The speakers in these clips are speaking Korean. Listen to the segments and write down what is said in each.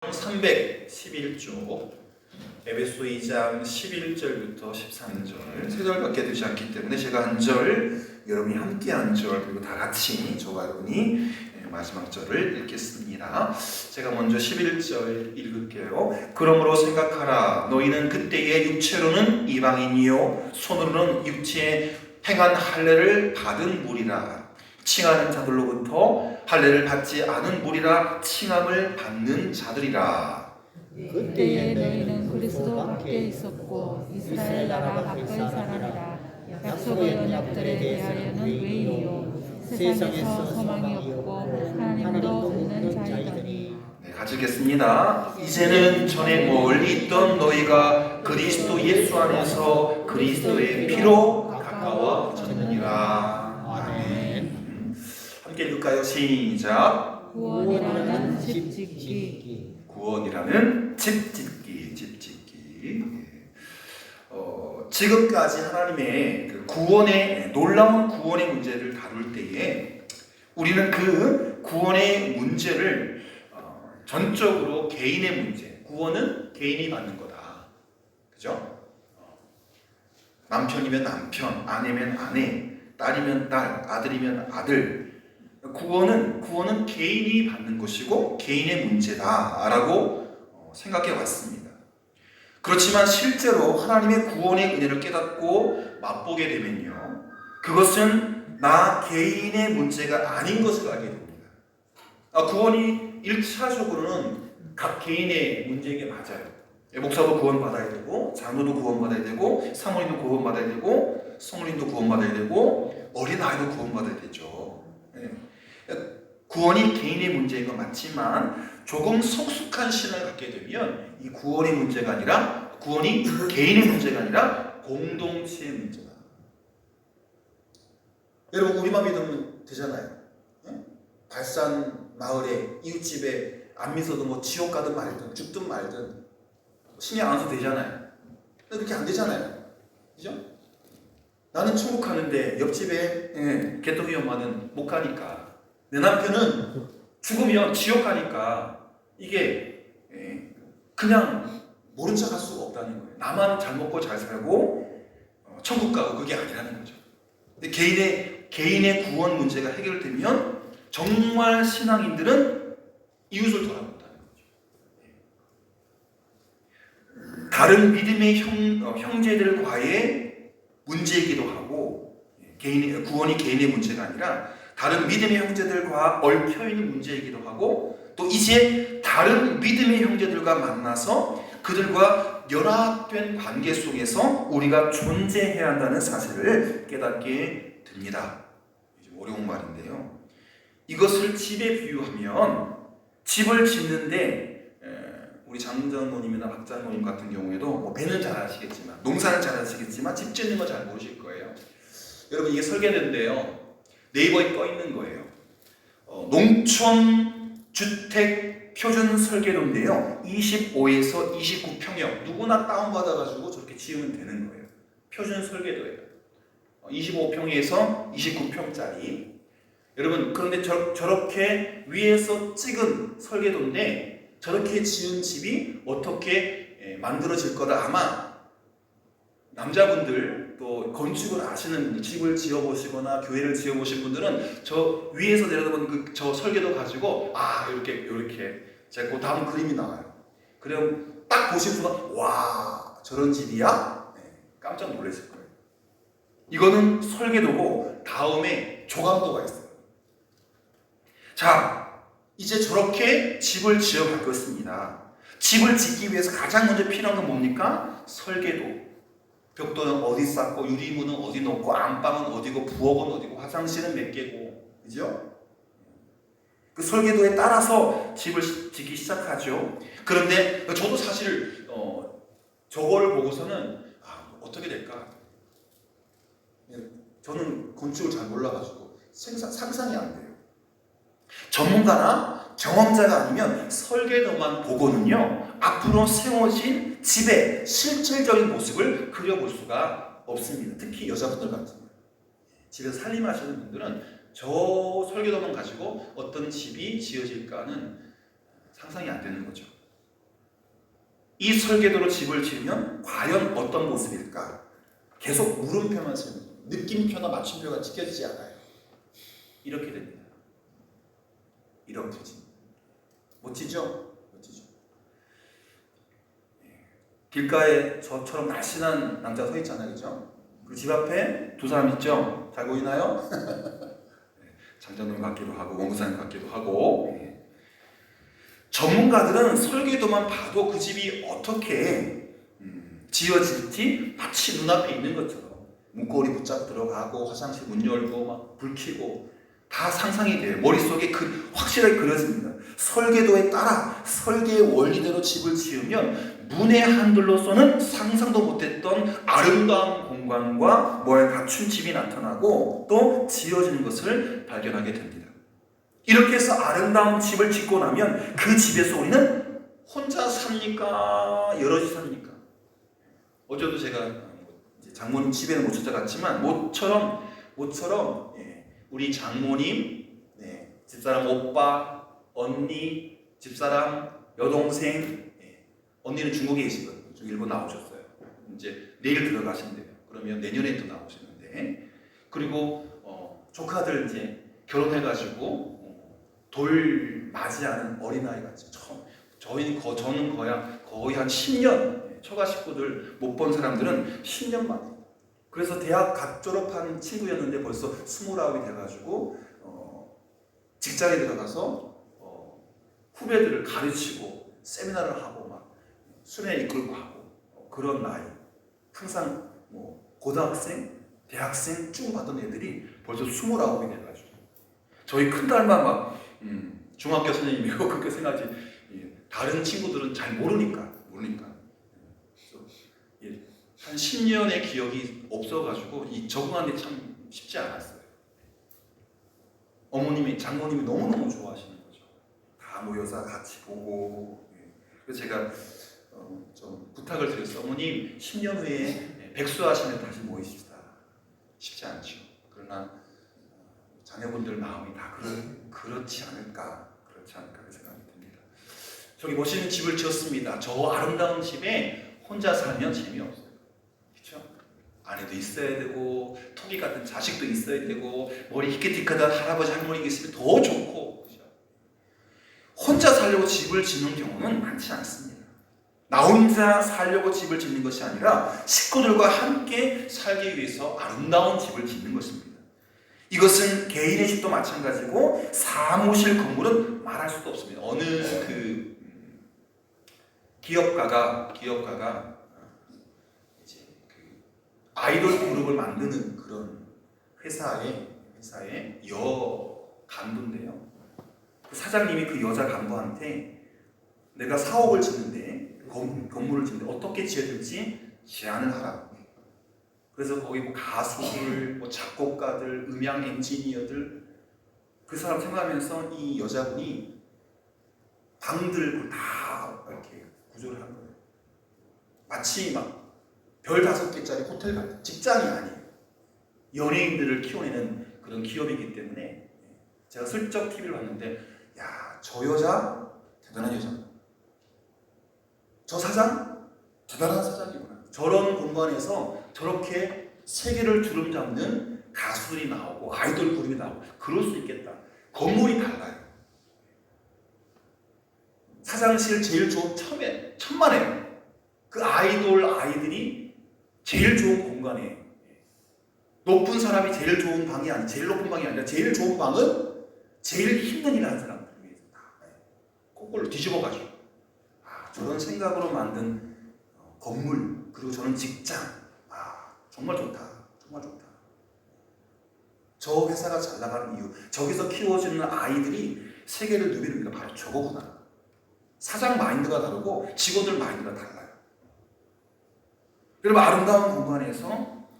311조 에베소 2장 11절부터 13절 세 절밖에 되지 않기 때문에 제가 한 절, 여러분이 함께 한 절, 그리고 다 같이 저와 여러분이 마지막 절을 읽겠습니다. 제가 먼저 11절 읽을게요. 그러므로 생각하라. 너희는 그때의 육체로는 이방인이요 손으로는 육체에 행한 할례를 받은 무리라. 칭하는 자들로부터 할례를 받지 않은 무리라. 칭함을 받는 자들이라. 그때에 너희는 그리스도 밖에 있었고 이스라엘 나라 밖의 사람이라. 약속의 언약들에 대하여는 외인이요 세상에서 소망이 없고 하나님도 없는 자이더니. 같이 읽겠습니다. 이제는 전에 멀리 있던 너희가 그리스도 예수 안에서 그리스도의 피로 가까워졌느니라. 아멘. 함께 읽을까요? 시작. 구원이라는 집 짓기. 구원이라는 집 짓기. 지금까지 하나님의 그 구원의 놀라운 구원의 문제를 다룰 때에 우리는 그 구원의 문제를 전적으로 개인의 문제, 구원은 개인이 받는 거다. 그죠? 남편이면 남편, 아내면 아내, 딸이면 딸, 아들이면 아들. 구원은 개인이 받는 것이고 개인의 문제다라고 생각해 왔습니다. 그렇지만 실제로 하나님의 구원의 은혜를 깨닫고 맛보게 되면요, 그것은 나 개인의 문제가 아닌 것을 알게 됩니다. 구원이 1차적으로는 각 개인의 문제인 게 맞아요. 목사도 구원받아야 되고, 장로도 구원받아야 되고, 사모님도 구원받아야 되고, 성도님도 구원받아야 되고, 어린아이도 구원받아야 되죠. 구원이 개인의 문제인 건 맞지만 조금 성숙한 신앙을 갖게 되면 이 구원의 문제가 아니라, 구원이 개인의 문제가 아니라 공동체의 문제다. 여러분, 우리만 믿으면 되잖아요. 발산 마을에 이웃집에 안 믿어도 뭐 지옥 가든 말든 죽든 말든 신경 안 써도 되잖아요. 근데 그렇게 안 되잖아요. 그죠? 나는 천국 가는데 옆집에 개떡이 엄마는 못 가니까, 내 남편은 죽으면 지옥 가니까 이게 그냥 모른 척 할 수가 없다는 거예요. 나만 잘 먹고 잘 살고 천국 가고, 그게 아니라는 거죠. 근데 개인의 구원 문제가 해결되면 정말 신앙인들은 이웃을 돌아본다는 거죠. 다른 믿음의 형제들과의 문제이기도 하고, 구원이 개인의 문제가 아니라 다른 믿음의 형제들과 얽혀있는 문제이기도 하고, 또 이제 다른 믿음의 형제들과 만나서 그들과 연합된 관계 속에서 우리가 존재해야 한다는 사실을 깨닫게 됩니다. 좀 어려운 말인데요, 이것을 집에 비유하면, 집을 짓는데 우리 장장모님이나 박장모님 같은 경우에도 뭐 배는 잘 아시겠지만, 농사는 잘 아시겠지만 집 짓는 건 잘 모르실 거예요. 여러분, 이게 설계도인데요, 네이버에 떠 있는 거예요. 농촌 주택 표준 설계도인데요, 25에서 29평형 누구나 다운받아가지고 저렇게 지으면 되는 거예요. 표준 설계도예요. 25평에서 29평짜리. 여러분, 그런데 저렇게 위에서 찍은 설계도인데 저렇게 지은 집이 어떻게 만들어질 거다. 아마 남자분들, 또 건축을 아시는 분들, 집을 지어보시거나 교회를 지어보신 분들은 저 위에서 내려다보는 저 설계도 가지고 이렇게 제가 그 다음 그림이 나와요. 그럼 딱 보신 순간, 와, 저런 집이야? 깜짝 놀라실 거예요. 이거는 설계도고 다음에 조감도가 있어요. 자, 이제 저렇게 집을 지어가겠습니다. 집을 짓기 위해서 가장 먼저 필요한 건 뭡니까? 설계도. 벽돌은 어디 쌓고, 유리문은 어디 놓고, 안방은 어디고, 부엌은 어디고, 화장실은 몇 개고, 그죠? 그 설계도에 따라서 집을 짓기 시작하죠. 그런데 저도 사실 저거를 보고서는 어떻게 될까? 저는 건축을 잘 몰라가지고 상상이 안 돼요. 전문가나 경험자가 아니면 설계도만 보고는요, 앞으로 세워진 집의 실질적인 모습을 그려볼 수가 없습니다. 특히 여자분들 같은 경우, 집에서 살림하시는 분들은 저 설계도만 가지고 어떤 집이 지어질까는 상상이 안 되는 거죠. 이 설계도로 집을 지으면 과연 어떤 모습일까? 계속 물음표만 쓰는 거예요. 느낌표나 맞춤표가 찍혀지지 않아요. 이렇게 됩니다. 이렇게 됩니다. 멋지죠? 멋지죠? 길가에 저처럼 날씬한 남자 서 있잖아요, 그죠? 그 집 앞에 두 사람 있죠? 잘 보이나요? 장장님 같기도 하고 원구사님 같기도 하고. 전문가들은 설계도만 봐도 그 집이 어떻게 지어질지 마치 눈앞에 있는 것처럼 문고리 붙잡고 들어가고 화장실 문 열고 막 불 켜고 다 상상이 돼요. 머릿속에 확실하게 그려집니다. 설계도에 따라 설계의 원리대로 집을 지으면 문의 한둘로서는 상상도 못했던 아름다운 공간과 뭐에 갖춘 집이 나타나고 또 지어지는 것을 발견하게 됩니다. 이렇게 해서 아름다운 집을 짓고 나면 그 집에서 우리는 혼자 삽니까? 여럿이 삽니까? 어제도 제가 장모님 집에는 못 찾아갔지만 모처럼 우리 장모님, 집사람 오빠, 언니, 집사람, 여동생, 언니는 중국에 계시거든요. 일본 나오셨어요. 이제 내일 들어가신대요. 그러면 내년에 또 나오시는데, 그리고 조카들 이제 결혼해가지고 돌 맞이하는 어린아이 같이 저는 거의 한 10년 처가 식구들 못 본 사람들은 10년 만에. 그래서 대학 갓 졸업한 친구였는데 벌써 29이 돼가지고 직장에 들어가서 후배들을 가르치고 세미나를 하고 막 수련회 이끌고 하고 그런 나이. 항상 고등학생, 대학생 쭉 봤던 애들이 벌써 29이 돼가지고 저희 큰딸만 막 중학교 선생님이고 그렇게 생각하지 다른 친구들은 잘 모르니까 한 10년의 기억이 없어가지고 적응하는 게 참 쉽지 않았어요. 장모님이 너무너무 좋아하시는 거죠. 다 모여서 같이 보고. 그래서 제가 좀 부탁을 드렸어요. 어머님 10년 후에 백수하시면 다시 모이십시다. 쉽지 않죠. 그러나 자녀분들 마음이 다 그렇지 않을까 생각이 듭니다. 저기 멋있는 집을 지었습니다. 저 아름다운 집에 혼자 살면 재미없어요. 그렇죠? 아내도 있어야 되고 토끼 같은 자식도 있어야 되고 머리 희끗희끗한 할아버지 할머니가 있으면 더 좋고. 그렇죠? 혼자 살려고 집을 짓는 경우는 많지 않습니다. 나 혼자 살려고 집을 짓는 것이 아니라 식구들과 함께 살기 위해서 아름다운 집을 짓는 것입니다. 이것은 개인의 집도 마찬가지고 사무실 건물은 말할 수도 없습니다. 어느 기업가가 이제 아이돌 그룹을 만드는 그런 회사의 간부인데요. 그 사장님이 그 여자 간부한테 내가 사업을 짓는데 건물을 짓는데 어떻게 지어야 될지 제안을 하라. 그래서 거기 가수들, 작곡가들, 음향 엔지니어들 그 사람 생각하면서 이 여자분이 방들 다 이렇게 구조를 한 거예요. 마치 막 별 5개짜리 호텔 같은 직장이 아니에요. 연예인들을 키워내는 그런 기업이기 때문에 제가 슬쩍 TV를 봤는데 야, 저 여자 대단한 여자. 저 사장 대단한 사장이구나. 저런 공간에서 저렇게 세계를 주름잡는 가수들이 나오고 아이돌 그룹이 나오고 그럴 수 있겠다. 건물이 달라요. 사장실 제일 좋은 천만에요. 그 아이들이 제일 좋은 공간에 높은 사람이 제일 좋은 방이 아니라 제일 높은 방이 아니라 제일 좋은 방은 제일 힘든 일을 하는 사람들 위해서 다 거꾸로 뒤집어가지고 저런 생각으로 만든 건물 그리고 저는 직장 정말 좋다. 저 회사가 잘 나가는 이유 저기서 키워지는 아이들이 세계를 누비는 게 바로 저거구나. 사장 마인드가 다르고 직원들 마인드가 달라요. 여러분 아름다운 공간에서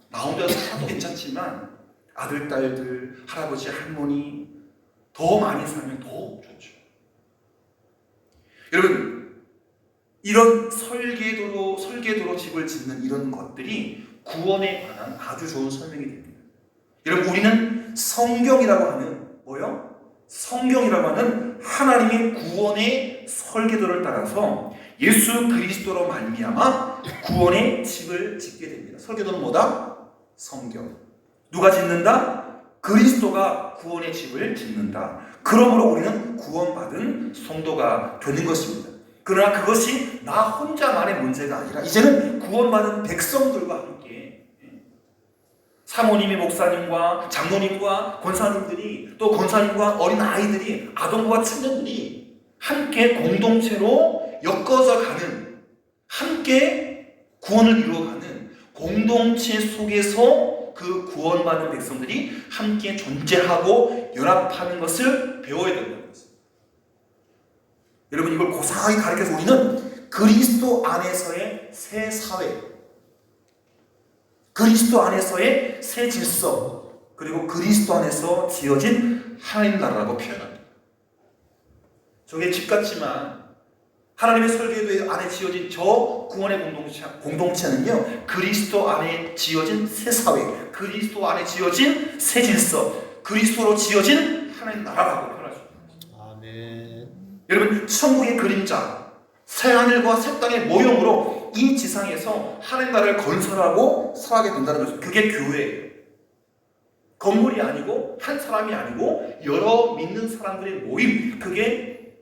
나 혼자서 살아도 괜찮지만 아들, 딸들, 할아버지, 할머니 더 많이 살면 더 좋죠. 여러분 이런 설계도로 집을 짓는 이런 것들이 구원에 관한 아주 좋은 설명이 됩니다. 여러분 우리는 성경이라고 하는 하나님의 구원의 설계도를 따라서 예수 그리스도로 말미암아 구원의 집을 짓게 됩니다. 설계도는 뭐다? 성경. 누가 짓는다? 그리스도가 구원의 집을 짓는다. 그러므로 우리는 구원받은 성도가 되는 것입니다. 그러나 그것이 나 혼자만의 문제가 아니라 이제는 구원받은 백성들과 함께 사모님이 목사님과 장로님과 권사님들이 또 권사님과 어린 아이들이 아동과 청년들이 함께 공동체로 엮어져 가는 함께 구원을 이루어가는 공동체 속에서 그 구원받은 백성들이 함께 존재하고 연합하는 것을 배워야 된다는 것입니다. 여러분 이걸 고상하게 가르쳐서 우리는 그리스도 안에서의 새 사회, 그리스도 안에서의 새 질서, 그리고 그리스도 안에서 지어진 하나님 나라라고 표현합니다. 저게 집 같지만 하나님의 설계도 안에 지어진 저 구원의 공동체는요, 그리스도 안에 지어진 새 사회, 그리스도 안에 지어진 새 질서, 그리스도로 지어진 하나님 나라라고 표현할 수 있습니다. 아멘. 여러분 천국의 그림자, 새하늘과 새 땅의 모형으로 이 지상에서 하나님 나라를 건설하고 살아가게 된다는 것입니다. 그게 교회예요. 건물이 아니고 한 사람이 아니고 여러 믿는 사람들의 모임, 그게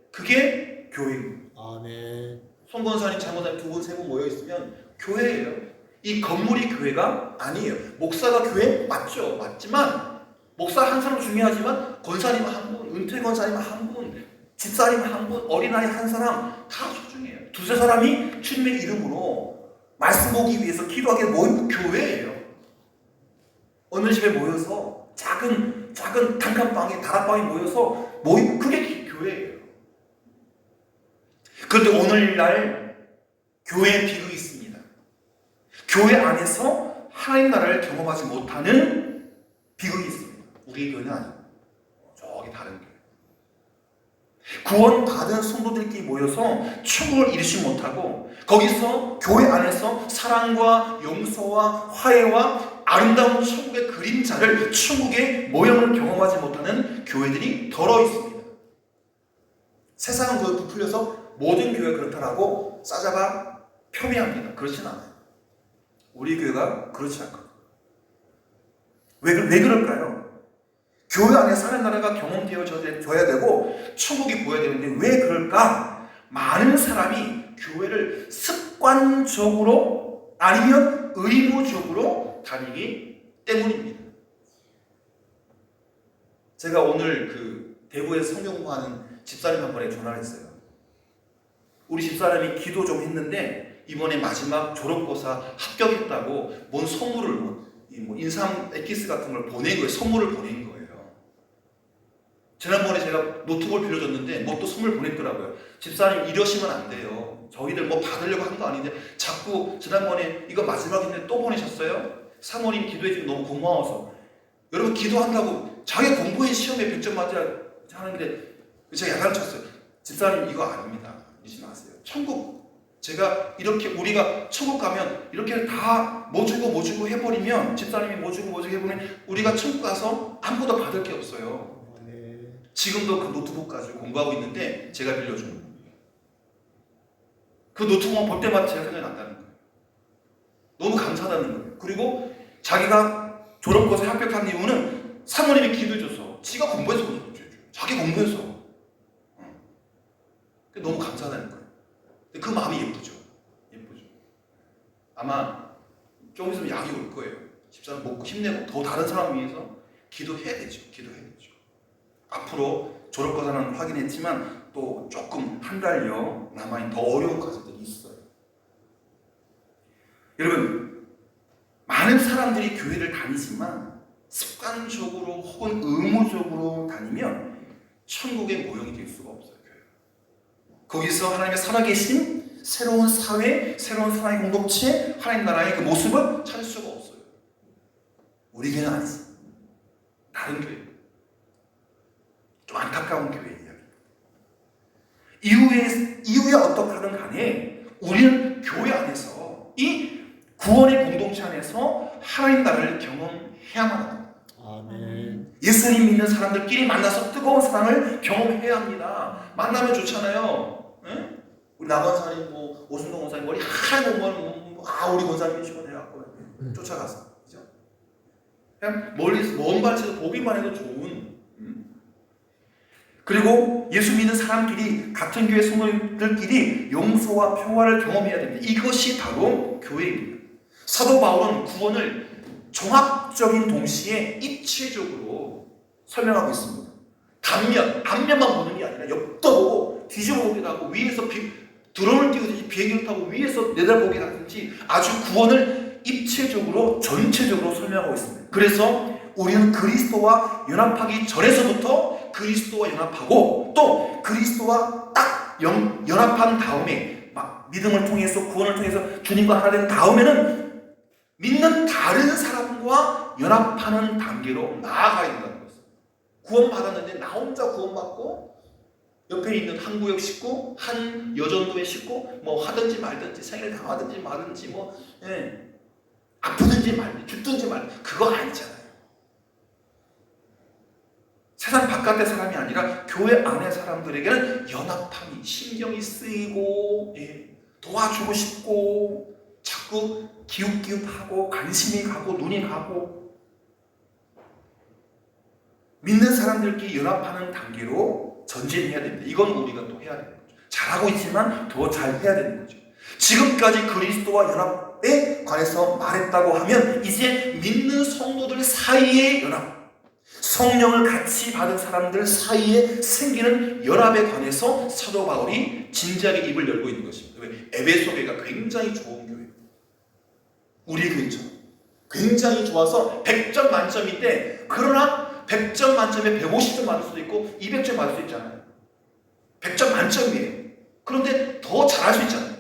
교회입니다. 아멘. 손 권사님, 장로사님 두 분, 세 분 모여 있으면 교회예요. 이 건물이 교회가 아니에요. 목사가 교회 맞죠? 맞지만 목사 한 사람 중요하지만 권사님 한 분, 은퇴 권사님 한 분, 집사님 한 분, 어린아이 한 사람 다 소중해요. 두세 사람이 주님의 이름으로 말씀 보기 위해서 기도하게 모인 교회예요. 어느 집에 모여서 작은 단칸방에 다락방에 모여서 모인 그게 교회예요. 그런데 오늘날 교회에 비극이 있습니다. 교회 안에서 하나님 나라를 경험하지 못하는 비극이 있습니다. 우리 교회는 아니고 저기 다른 교회. 구원받은 성도들끼리 모여서 천국을 이루지 못하고 거기서 교회 안에서 사랑과 용서와 화해와 아름다운 천국의 그림자를, 천국의 모형을 경험하지 못하는 교회들이 더러 있습니다. 세상은 그걸 부풀려서 모든 교회가 그렇다라고 싸자가 표미합니다. 그렇진 않아요. 우리 교회가 그렇지 않거든요. 왜 그럴까요? 교회 안에서 하나님 나라가 경험되어져야 되고 천국이 보여야 되는데 왜 그럴까? 많은 사람이 교회를 습관적으로 아니면 의무적으로 다니기 때문입니다. 제가 오늘 대구에서 성경 공부하는 집사님 한 분에게 전화를 했어요. 우리 집사람이 기도 좀 했는데 이번에 마지막 졸업고사 합격했다고 뭔 선물을 인삼 엑기스 같은 걸 보낸 거예요. 선물을 보낸 거예요. 지난번에 제가 노트북을 빌려줬는데 뭐 또 선물 보냈더라고요. 집사님 이러시면 안 돼요. 저희들 뭐 받으려고 한 거 아닌데 자꾸 지난번에 이거 마지막인데 또 보내셨어요? 사모님 기도해 주면 너무 고마워서. 여러분 기도한다고 자기 공부에 시험에 100점 맞아야 하는데 제가 야단쳤어요. 집사님 이거 아닙니다. 이러지 마세요. 천국 제가 이렇게 우리가 천국 가면 이렇게 다 뭐 주고 해버리면 집사님이 뭐 주고 해보면 우리가 천국 가서 아무것도 받을 게 없어요. 지금도 그 노트북 가지고 공부하고 있는데 제가 빌려준 거예요. 그 노트북만 볼 때마다 제가 생각이 난다는 거예요. 너무 감사하다는 거예요. 그리고 자기가 졸업고사 합격한 이유는 사모님이 기도해줘서 지가 공부해서 자기 공부해서 너무 감사하다는 거예요. 그 마음이 예쁘죠. 아마 조금 있으면 약이 올 거예요. 집사람 먹고 힘내고 더 다른 사람 위해서 기도해야 되죠. 앞으로 졸업고사는 확인했지만 또 조금 한 달여 남아있는 더 어려운 과정들이 있어요. 여러분 많은 사람들이 교회를 다니지만 습관적으로 혹은 의무적으로 다니면 천국의 모형이 될 수가 없어요. 거기서 하나님의 살아계신 새로운 사회, 새로운 사랑의 공동체, 하나님 나라의 그 모습을 찾을 수가 없어요. 우리 교회는 아니지. 다른 교회. 좀 안타까운 교회 이야기. 이후에 어떻게든 간에 우리는 교회 안에서 이 구원의 공동체 안에서 하나님 나라를 경험해야만 합니다. 아멘. 예수님 믿는 사람들끼리 만나서 뜨거운 사랑을 경험해야 합니다. 만나면 좋잖아요. 응? 우리 나건사님, 뭐 오순동 원사님 머리 하얀 거 보면 우리 권사님이 시원해갖고 쫓아가서, 그죠? 그냥 멀리서 먼 발치에서 보기만 해도 좋은. 그리고 예수 믿는 사람끼리, 같은 교회 성도들끼리 용서와 평화를 경험해야 됩니다. 이것이 바로 교회입니다. 사도 바울은 구원을 종합적인 동시에 입체적으로 설명하고 있습니다. 앞면만 보는 게 아니라 옆도 보고 뒤집어 보기도 하고 위에서 드론을 띄우듯이 비행기를 타고 위에서 내다보기도 하든지 아주 구원을 입체적으로 전체적으로 설명하고 있습니다. 그래서 우리는 그리스도와 연합하기 전에서부터 그리스도와 연합하고 또 그리스도와 딱 연합한 다음에 믿음을 통해서 구원을 통해서 주님과 하나 된 다음에는 믿는 다른 사람과 연합하는 단계로 나아가야 된다는 것입니다. 구원받았는데 나 혼자 구원받고 옆에 있는 한 구역 식구, 한 여전도의 식구 뭐 하든지 말든지 생일 당하든지 말든지 아프든지 말든지 죽든지 말든지 그거 아니잖아요. 세상 바깥의 사람이 아니라 교회 안의 사람들에게는 연합함이 신경이 쓰이고 도와주고 싶고 자꾸 기웃기웃하고 관심이 가고 눈이 가고 믿는 사람들끼리 연합하는 단계로 전진해야 됩니다. 이건 우리가 또 해야 되는 거죠. 잘하고 있지만 더 잘 해야 되는 거죠. 지금까지 그리스도와 연합에 관해서 말했다고 하면 이제 믿는 성도들 사이의 연합, 성령을 같이 받은 사람들 사이에 생기는 연합에 관해서 사도 바울이 진지하게 입을 열고 있는 것입니다. 에베소 교회가 굉장히 좋은 교회예요. 우리 교회처럼 굉장히 좋아서 100점 만점인데 그러나 100점 만점에 150점 받을 수도 있고 200점 받을 수 있잖아요. 100점 만점이에요. 그런데 더 잘할 수 있잖아요.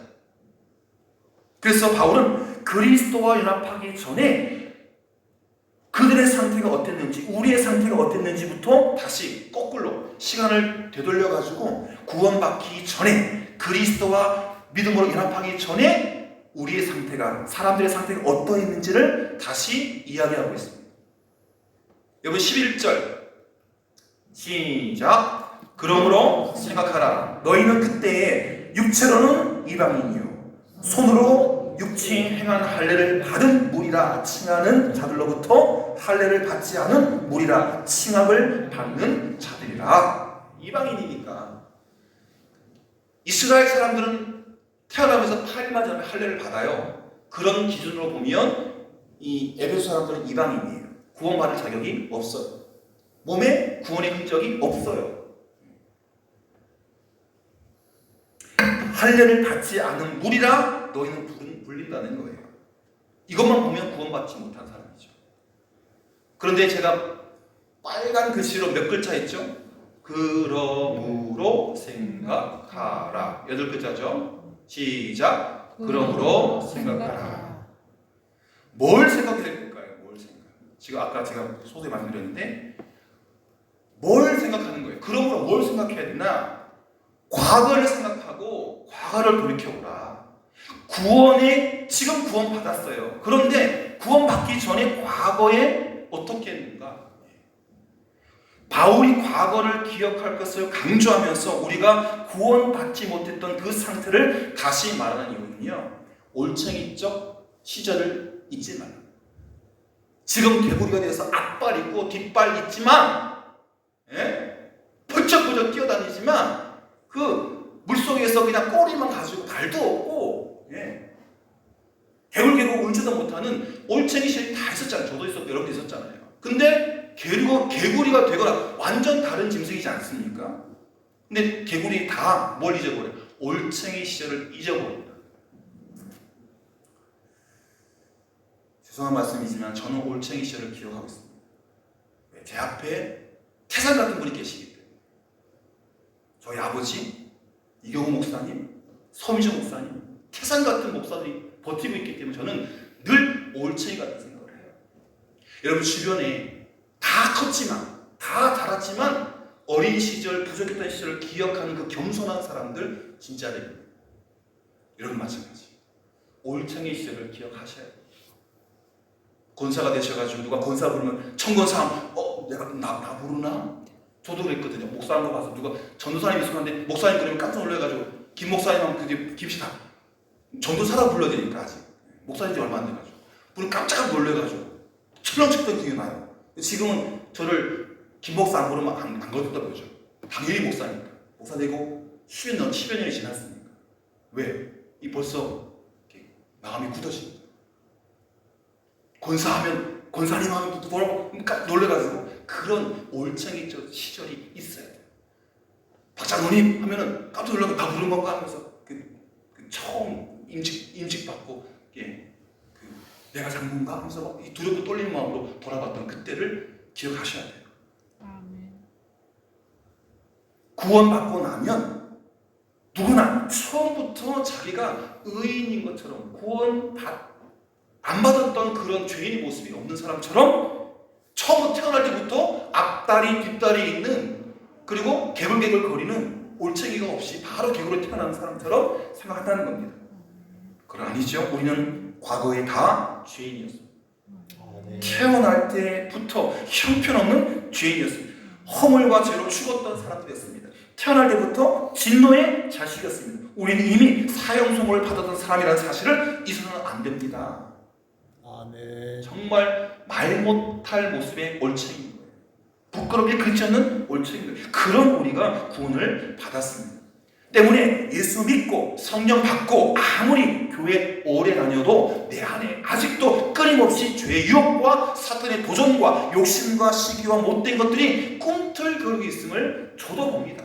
그래서 바울은 그리스도와 연합하기 전에 그들의 상태가 어땠는지, 우리의 상태가 어땠는지부터 다시 거꾸로 시간을 되돌려가지고 구원받기 전에, 그리스도와 믿음으로 연합하기 전에 우리의 상태가, 사람들의 상태가 어떠했는지를 다시 이야기하고 있습니다. 여러분 11절 시작. 그러므로 생각하라. 너희는 그때에 육체로는 이방인이요 손으로 육체인 행한 할례를 받은 무리라 칭하는 자들로부터 할례를 받지 않은 무리라 칭함을 받는 자들이라. 이방인이니까 이스라엘 사람들은 태어나면서 8일만 전에 할례를 받아요. 그런 기준으로 보면 이 에베소 사람들은 이방인이에요. 구원받을 자격이 없어요. 몸에 구원의 흔적이 없어요. 할례를 받지 않은 무리라 너희는 불린다는 거예요. 이것만 보면 구원받지 못한 사람이죠. 그런데 제가 빨간 글씨로 몇 글자 했죠? 그러므로 생각하라. 8글자죠? 시작. 그러므로 생각하라. 뭘 생각해야 될까요? 뭘 생각? 지금 아까 제가 소수에 말씀드렸는데 뭘 생각하는 거예요? 그러므로 뭘 생각해야 되나? 과거를 생각하고 과거를 돌이켜보라. 지금 구원 받았어요. 그런데 구원 받기 전에 과거에 어떻게 했는가? 바울이 과거를 기억할 것을 강조하면서 우리가 구원받지 못했던 그 상태를 다시 말하는 이유는요, 올챙이적 시절을 잊지 말라. 지금 개구리가 돼서 앞발 있고 뒷발 있지만, 펄쩍펄쩍 뛰어다니지만 그 물속에서 그냥 꼬리만 가지고 발도 없고, 개굴개굴 울지도 못하는 올챙이 시절이 다 있었잖아요. 저도 있었고 여러분도 있었잖아요. 근데 개구리가 되거나 완전 다른 짐승이지 않습니까? 근데 개구리 다 뭘 잊어버려요? 올챙이 시절을 잊어버립니다. 죄송한 말씀이지만 저는 올챙이 시절을 기억하고 있습니다. 제 앞에 태산 같은 분이 계시기 때문에. 저희 아버지 이경호 목사님, 서미정 목사님, 태산 같은 목사들이 버티고 있기 때문에 저는 늘 올챙이 같은 생각을 해요. 여러분 주변에 다 컸지만, 다 자랐지만 어린 시절, 부족했던 시절을 기억하는 그 겸손한 사람들 진짜 됩니다. 여러분 마찬가지. 올챙이 시절을 기억하셔야 돼요. 권사가 되셔가지고 누가 권사 부르면 청권사 내가 나 모르나? 저도 그랬거든요. 목사한 거 봐서 누가 전도사님이 있었는데 목사님 그러면 깜짝 놀라가지고 김 목사님하고 그게 김씨다 전도사라고 불러야 되니까 아직 목사인 지 얼마 안 돼가지고 우리 깜짝 놀래가지고 철렁쳤던 기억이 나요. 지금은 저를 김 목사 안 부르면 안 걸었다 보죠. 당연히 목사니까. 목사 되고 10여 년이 지났으니까. 왜? 이 벌써 마음이 굳어집니다. 권사하면 권사님 하면 또 돌아보고 놀래가지고 그런 올챙이 시절이 있어야 돼요. 박장로님 하면은 깜짝 놀라고 나 부른 건가 하면서 그 처음 임직 받고 내가 장군가 하면서 막 두렵고 떨리는 마음으로 돌아봤던 그때를 기억하셔야 돼요. 아멘. 구원받고 나면 누구나 처음부터 자기가 의인인 것처럼 안 받았던 그런 죄인의 모습이 없는 사람처럼 처음 태어날 때부터 앞다리 뒷다리 있는 그리고 개굴개굴 거리는 올챙이가 없이 바로 개굴로 태어나는 사람처럼 생각한다는 겁니다. 그건 아니죠. 우리는 과거에 다 죄인이었습니다. 태어날 때부터 형편없는 죄인이었습니다. 허물과 죄로 죽었던 사람들이었습니다. 태어날 때부터 진노의 자식이었습니다. 우리는 이미 사형송을 받았던 사람이라는 사실을 잊어서는 안 됩니다. 아멘. 정말 말 못할 모습의 올챙이인 거예요. 부끄럽게 그렇지 않는 올챙이인 거예요. 그런 우리가 구원을 받았습니다. 때문에 예수 믿고 성령 받고 아무리 교회 오래 다녀도 내 안에 아직도 끊임없이 죄의 유혹과 사탄의 도전과 욕심과 시기와 못된 것들이 꿈틀거리고 있음을 저도 봅니다.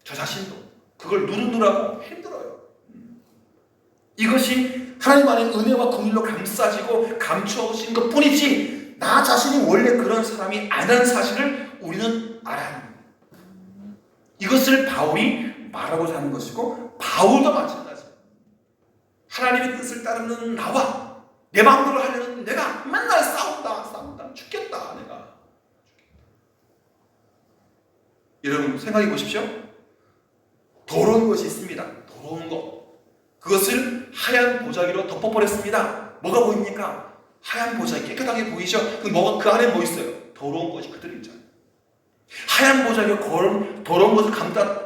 저 자신도 그걸 누르느라고 힘들어요. 이것이 하나님 안의 은혜와 긍휼로 감싸지고 감춰오신 것 뿐이지 나 자신이 원래 그런 사람이 아니라는 사실을 우리는 알아야 합니다. 이것을 바울이 말하고자 하는 것이고 바울도 마찬가지예요. 하나님의 뜻을 따르는 나와 내 마음대로 하려는 내가 맨날 싸운다 죽겠다 내가. 여러분 생각해 보십시오. 더러운 것이 있습니다. 더러운 것. 그것을 하얀 보자기로 덮어버렸습니다. 뭐가 보입니까? 하얀 보자기 깨끗하게 보이죠? 그 안에 뭐 있어요? 더러운 것이 그대로 있잖아요. 하얀 보자기가 더러운 것을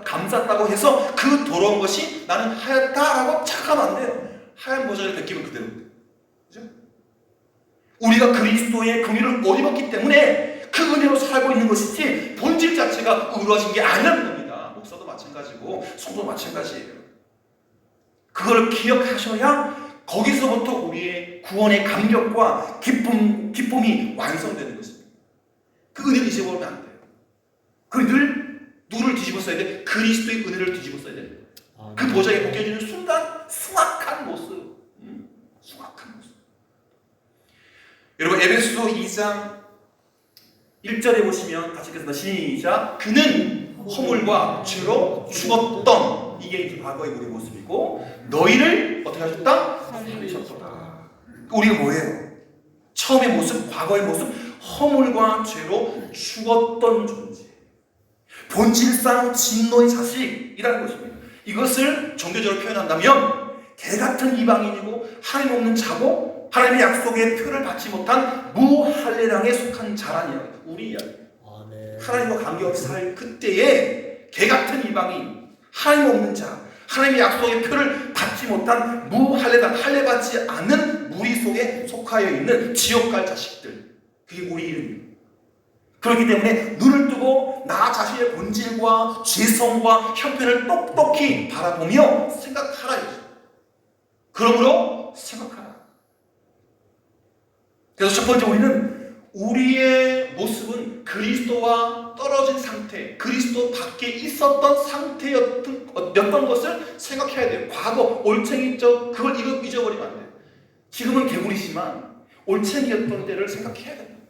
감쌌다고 해서 그 더러운 것이 나는 하얗다라고 착각하면 안 돼요. 하얀 보자기를 벗기면 그대로 돼요. 그죠? 우리가 그리스도의 긍휼을 못 입었기 때문에 그 은혜로 살고 있는 것이지 본질 자체가 의로워진 게 아니라는 겁니다. 목사도 마찬가지고 성도 마찬가지예요. 그걸 기억하셔야 거기서부터 우리의 구원의 감격과 기쁨이 완성되는 것입니다. 그 은혜를 잊어버리면 안 돼요. 늘 누구를 뒤집어 써야 돼? 그리스도의 은혜를 뒤집어 써야 돼. 그 보좌에 벗겨지는 순간 숭악한 모습. 숭악한 모습. 여러분 에베소서 2장 1절에 보시면 같이 읽겠습니다. 시작. 그는 허물과 죄로 죽었던 이게 이제 과거의 우리 모습이고 너희를 어떻게 하셨다? 살리셨다. 우리가 뭐예요? 처음의 모습, 과거의 모습, 허물과 죄로 죽었던 존재. 본질상 진노의 자식이라는 것입니다. 이것을 종교적으로 표현한다면 개같은 이방인이고 하나님 없는 자고 하나님의 약속의 표를 받지 못한 무할례량에 속한 자라니 우리 이야기. 하나님과 관계없이 살 그때에 개같은 이방인, 하나님 없는 자, 하나님의 약속의 표를 받지 못한 무할례당, 할례받지 않는 무리 속에 속하여 있는 지옥 갈 자식들. 그게 우리 이름입니다. 그렇기 때문에 눈을 뜨고 나 자신의 본질과 죄성과 형편을 똑똑히 바라보며 생각하라. 그러므로 생각하라. 그래서 첫 번째 우리는 우리의 모습은 그리스도와 떨어진 상태, 그리스도 밖에 있었던 상태였던 것을 생각해야 돼요. 과거 올챙이적 그걸 잊어버리면 안 돼요. 지금은 개구리지만 올챙이였던 때를 생각해야 됩니다.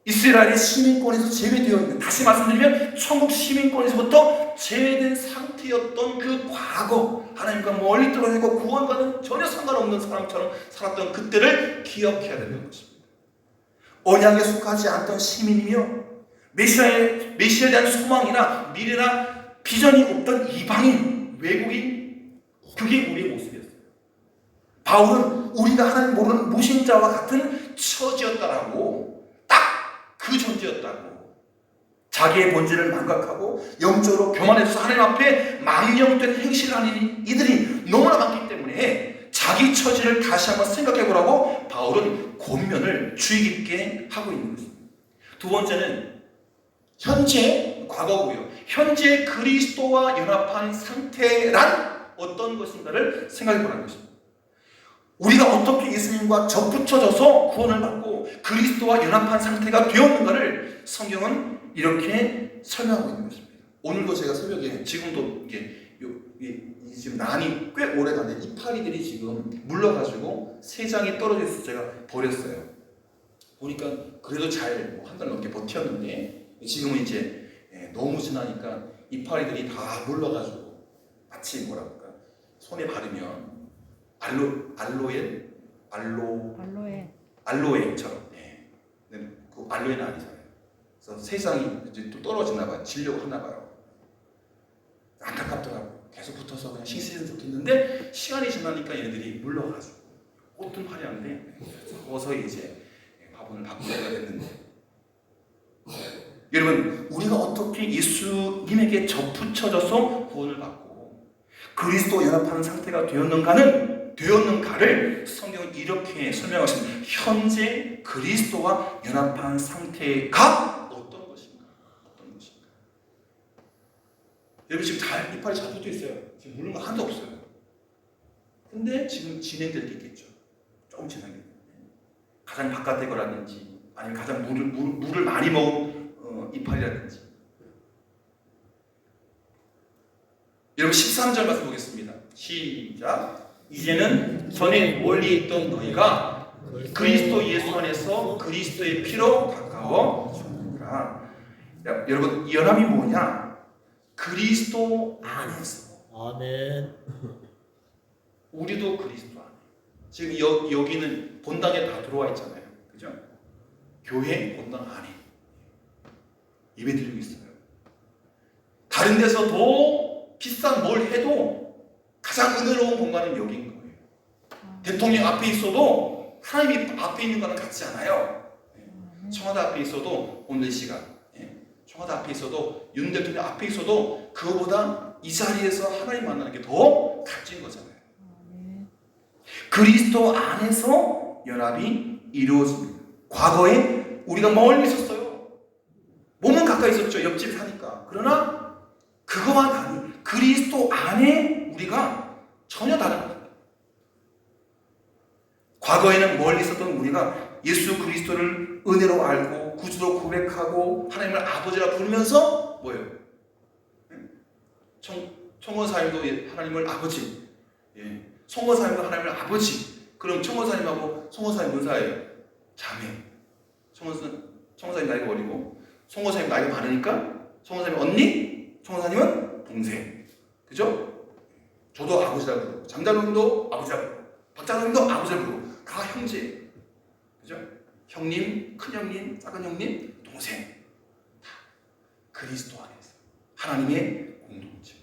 이스라엘의 시민권에서 제외되어 있는, 다시 말씀드리면 천국 시민권에서부터 제외된 상태였던 그 과거, 하나님과 멀리 떨어지고 구원과는 전혀 상관없는 사람처럼 살았던 그때를 기억해야 되는 것입니다. 언약에 속하지 않던 시민이며 메시아에 대한 소망이나 미래나 비전이 없던 이방인, 외국인, 그게 우리의 모습이었어요. 바울은 우리가 하나님 모르는 무신자와 같은 처지였다라고 그 존재였다고. 자기의 본질을 망각하고 영적으로 교만해서 하나님 앞에 망령된 행실을 하는 이들이 너무나 많기 때문에 자기 처지를 다시 한번 생각해 보라고 바울은 권면을 주의 깊게 하고 있는 것입니다. 두 번째는 현재, 과거고요. 현재 그리스도와 연합한 상태란 어떤 것인가를 생각해 보라는 것입니다. 우리가 어떻게 예수님과 접붙여져서 구원을 받고 그리스도와 연합한 상태가 되었는가를 성경은 이렇게 설명하고 있는 것입니다. 오늘도 제가 새벽에 지금도 지금 난이 꽤 오래 가는데 이파리들이 지금 물러가지고 세 장이 떨어져 있어서 제가 버렸어요. 보니까 그래도 잘 한 달 넘게 버텼는데 지금은 이제 너무 지나니까 이파리들이 다 물러가지고 마치 뭐라 그럴까 손에 바르면 알로에처럼 그 알로에는 아니잖아요. 그래서 세 장이 이제 또 떨어지나 봐요. 지려고 하나 봐요. 안타깝더라고요. 계속 붙어서 그냥 싱싱해서 좋겠는데 시간이 지나니까 얘네들이 물러가지고 꽃은 화려한데 어서 이제 화분을 바꾸어야 됐는데 여러분 우리가 어떻게 예수님에게 접붙여져서 구원을 받고 그리스도 연합하는 상태가 되었는가를 성경은 이렇게 설명하십니다. 현재 그리스도와 연합한 상태가 어떤 것인가? 여러분 지금 이파리 잘 붙어 있어요. 지금 물른 거 하나도 없어요. 근데 지금 진행될 게 있겠죠. 조금 지나게. 가장 바깥의 거라든지 아니면 가장 물을 많이 먹은 이파리라든지. 여러분 13절 말씀 보겠습니다. 시작. 이제는 전에 멀리 있던 너희가 그리스도 예수 안에서 그리스도의 피로 가까워졌느니라. 여러분 이 연합이 뭐냐? 그리스도 안에서. 아멘. 우리도 그리스도 안에. 지금 여기는 본당에 다 들어와 있잖아요. 그죠? 교회 본당 안에 예배드리고 있어요. 다른 데서 더 비싼 뭘 해도 가장 은혜로운 공간은 여기인 거예요. 대통령 앞에 있어도 하나님이 앞에 있는 거는 같지 않아요. 청와대 앞에 있어도 오늘 시간, 청와대 앞에 있어도 윤 대통령 앞에 있어도 그거보다 이 자리에서 하나님 만나는 게 더 값진 거잖아요. 그리스도 안에서 연합이 이루어집니다. 과거에 우리가 멀리 있었어요. 몸은 가까이 있었죠. 옆집 사니까. 그러나 그거와 달리 그리스도 안에 우리가 전혀 다른 겁니다. 과거에는 멀리 있었던 우리가 예수 그리스도를 은혜로 알고 구주로 고백하고 하나님을 아버지라 부르면서 뭐예요? 청원사님도 하나님을 아버지, 송원사님도 하나님을 아버지. 그럼 청원사님하고 송원사님 뭔 사이예요? 자매. 청원사님 나이가 어리고 송원사님 나이가 많으니까 송원사님 언니, 청원사님은 동생. 그죠? 저도 아버지라고 부르고 장자님도 아버지라고 부르고 박자님도 아버지라고 부르고 다 형제. 그죠? 형님, 큰형님, 작은형님, 동생. 다 그리스도 안에서 하나님의 공동체.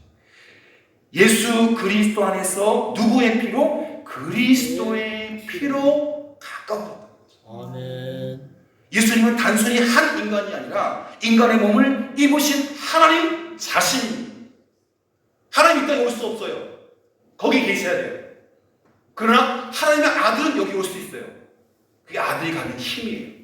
예수 그리스도 안에서 누구의 피로? 그리스도의 피로 가까워졌다. 아멘. 예수님은 단순히 한 인간이 아니라 인간의 몸을 입으신 하나님 자신입니다. 하나님 이 땅에 올 수 없어요. 거기 계셔야 돼요. 그러나 하나님의 아들은 여기 올 수 있어요. 그게 아들이 갖는 힘이에요.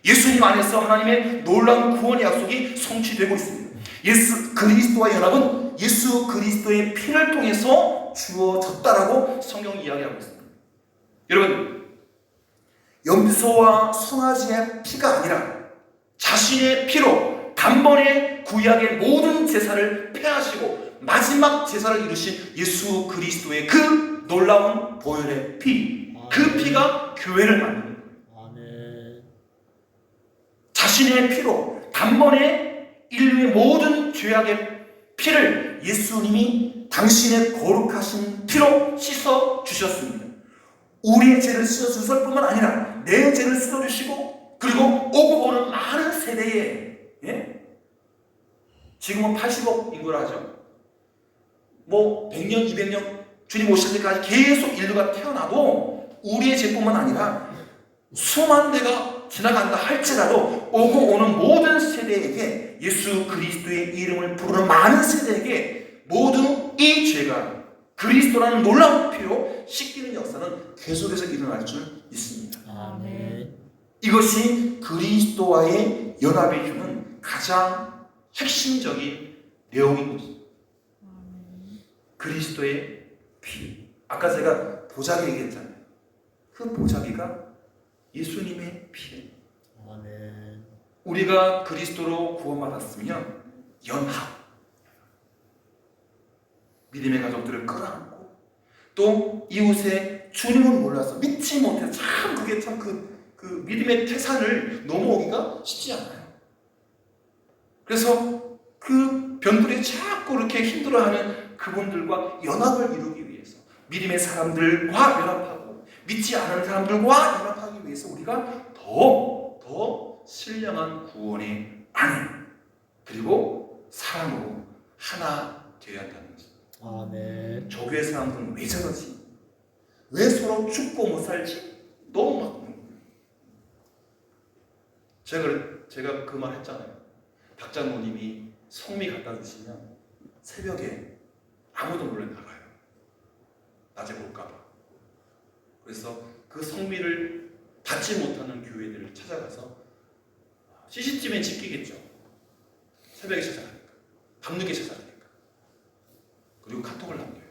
예수님 안에서 하나님의 놀라운 구원의 약속이 성취되고 있습니다. 예수 그리스도와 연합은 예수 그리스도의 피를 통해서 주어졌다라고 성경이 이야기하고 있습니다. 여러분, 염소와 송아지의 피가 아니라 자신의 피로 단번에 구약의 모든 제사를 폐하시고 마지막 제사를 이루신 예수 그리스도의 그 놀라운 보혈의 피, 그 피가 교회를 만드는 거예요. 아멘. 자신의 피로 단번에 인류의 모든 죄악의 피를 예수님이 당신의 거룩하신 피로 씻어 주셨습니다. 우리의 죄를 씻어 주실 뿐만 아니라 내 죄를 씻어 주시고 그리고 오고 오는 많은 세대에 지금은 80억 인구라 하죠. 뭐 100년, 200년 주님 오실 때까지 계속 인류가 태어나도 우리의 죄뿐만 아니라 수만 대가 지나간다 할지라도 오고 오는 모든 세대에게 예수 그리스도의 이름을 부르는 많은 세대에게 모두 이 죄가 그리스도라는 놀라운 피로 씻기는 역사는 계속해서 일어날 줄 믿습니다. 아멘. 이것이 그리스도와의 연합에 주는 가장 핵심적인 내용인 것입니다. 그리스도의 피. 아까 제가 보자기 얘기했잖아요. 그 보자기가 예수님의 피예요. 아멘. 우리가 그리스도로 구원받았으면 연합. 믿음의 가족들을 끌어안고 또 이웃의 주님을 몰라서 믿지 못해서 참 그게 참 그 믿음의 태산을 넘어오기가 쉽지 않아요. 그래서 그 변들이 자꾸 이렇게 힘들어하는 그분들과 연합을 이루기 위해서 믿음의 사람들과 연합하고 믿지 않은 사람들과 연합하기 위해서 우리가 더 신령한 구원의 안에 그리고 사랑으로 하나 되어야 한다는 것입니다. 아멘. 조교의 사람들은 왜 저러지? 왜 서로 죽고 못 살지? 너무 막 제가 그 말 했잖아요. 박장모님이 성미 갖다 주시면 새벽에 아무도 몰래 나가요. 낮에 볼까봐. 그래서 그 성미를 받지 못하는 교회들을 찾아가서 CCTV는 찍히겠죠. 새벽에 찾아가니까. 밤늦게 찾아가니까. 그리고 카톡을 남겨요.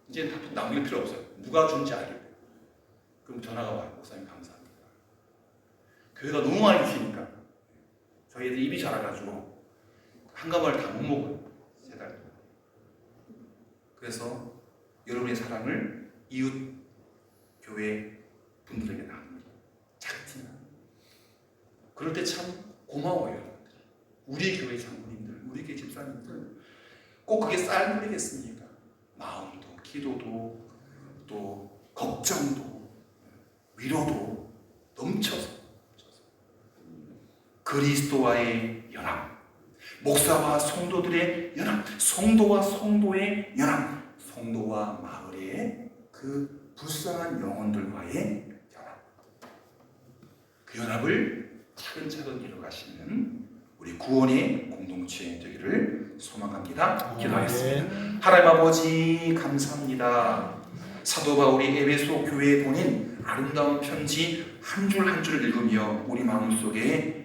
이제 남길 필요 없어요. 누가 준지 알겠고. 그럼 전화가 와요. 목사님 감사합니다. 교회가 너무 많이 주시니까 저희 애들 입이 자라가지고 한가마를 다 못 먹어요. 3달 동안. 그래서 여러분의 사랑을 이웃 교회 분들에게 나눕니다. 작지만 그럴 때 참 고마워요. 여러분들. 우리 교회 장로님들, 우리 교회 집사님들 꼭 그게 쌀물이겠습니까? 마음도, 기도도, 또 걱정도, 위로도 넘쳐서 그리스도와의 연합, 목사와 성도들의 연합, 성도와 성도의 연합, 성도와 마을의 그 불쌍한 영혼들과의 연합, 그 연합을 차근차근 이뤄가시는 우리 구원의 공동체 되기를 소망합니다. 기도하겠습니다. 하나님 아버지 감사합니다. 사도 바울이 에베소 교회에 보낸 아름다운 편지 한 줄 한 줄 읽으며 우리 마음속에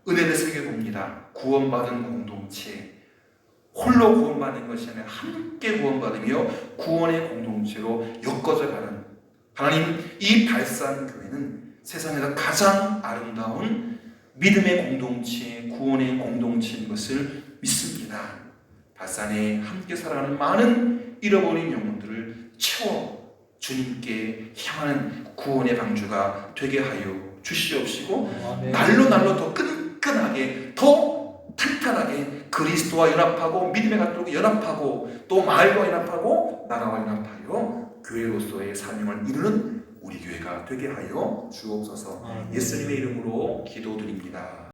은혜를 새겨봅니다. 구원받은 공동체, 홀로 구원받는 것이 아니라 함께 구원받으며 구원의 공동체로 엮어져가는 하나님, 이 발산교회는 세상에서 가장 아름다운 믿음의 공동체, 구원의 공동체인 것을 믿습니다. 발산에 함께 살아가는 많은 잃어버린 영혼들을 채워 주님께 향하는 구원의 방주가 되게 하여 주시옵시고 아멘. 날로 더 끈끈하게 더 탄탄하게 그리스도와 연합하고 믿음의 가족과 연합하고 또 마을과 연합하고 나라와 연합하여 교회로서의 사명을 이루는 우리 교회가 되게 하여 주옵소서. 예수님의 이름으로 기도드립니다.